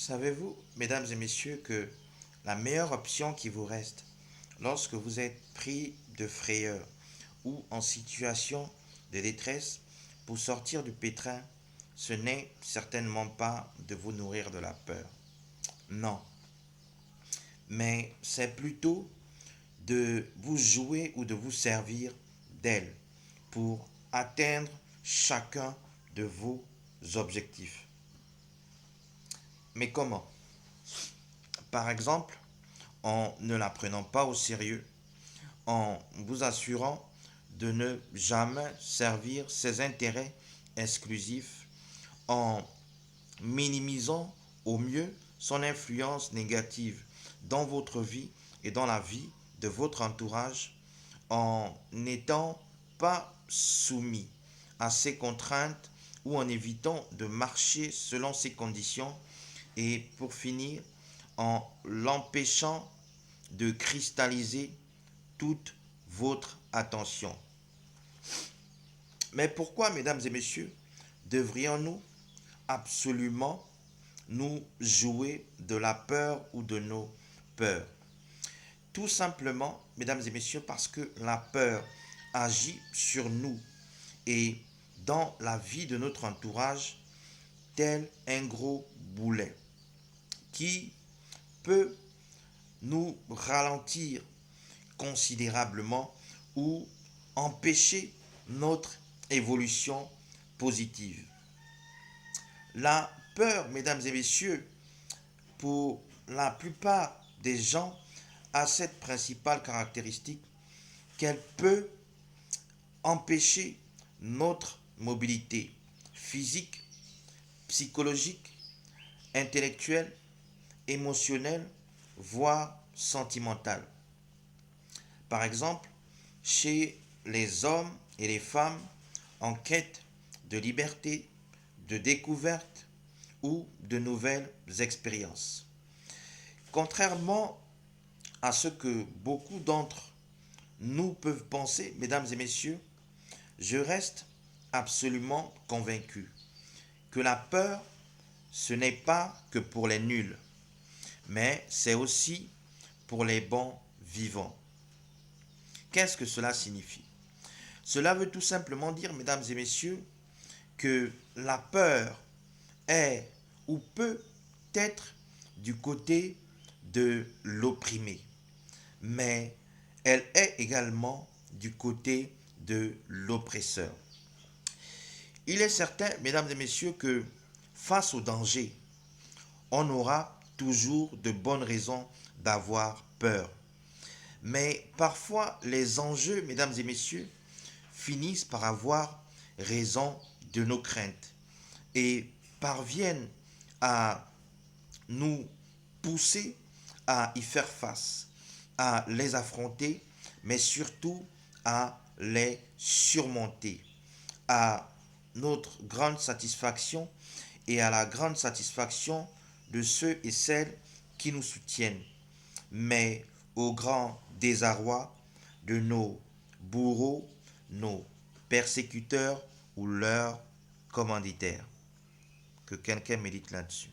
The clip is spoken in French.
Savez-vous, mesdames et messieurs, que la meilleure option qui vous reste lorsque vous êtes pris de frayeur ou en situation de détresse pour sortir du pétrin, ce n'est certainement pas de vous nourrir de la peur. Non, mais c'est plutôt de vous jouer ou de vous servir d'elle pour atteindre chacun de vos objectifs. Mais comment? Par exemple, en ne la prenant pas au sérieux, en vous assurant de ne jamais servir ses intérêts exclusifs, en minimisant au mieux son influence négative dans votre vie et dans la vie de votre entourage, en n'étant pas soumis à ses contraintes ou en évitant de marcher selon ses conditions et pour finir en l'empêchant de cristalliser toute votre attention. Mais pourquoi, mesdames et messieurs, devrions-nous absolument nous jouer de la peur ou de nos peurs? Tout simplement, mesdames et messieurs, parce que la peur agit sur nous et dans la vie de notre entourage tel un gros boulet qui peut nous ralentir considérablement ou empêcher notre évolution positive. La peur, mesdames et messieurs, pour la plupart des gens, a cette principale caractéristique qu'elle peut empêcher notre mobilité physique, psychologique, intellectuelle, émotionnelle, voire sentimentale. Par exemple, chez les hommes et les femmes en quête de liberté, de découverte ou de nouvelles expériences. Contrairement à ce que beaucoup d'entre nous peuvent penser, mesdames et messieurs, je reste absolument convaincu que la peur, ce n'est pas que pour les nuls, mais c'est aussi pour les bons vivants. Qu'est-ce que cela signifie? Cela veut tout simplement dire, mesdames et messieurs, que la peur est ou peut être du côté de l'opprimé, mais elle est également du côté de l'oppresseur. Il est certain, mesdames et messieurs, que face au danger, on aura toujours de bonnes raisons d'avoir peur. Mais parfois, les enjeux, mesdames et messieurs, finissent par avoir raison de nos craintes et parviennent à nous pousser à y faire face, à les affronter, mais surtout à les surmonter, à notre grande satisfaction et à la grande satisfaction de ceux et celles qui nous soutiennent, mais au grand désarroi de nos bourreaux, nos persécuteurs ou leurs commanditaires. Que quelqu'un médite là-dessus.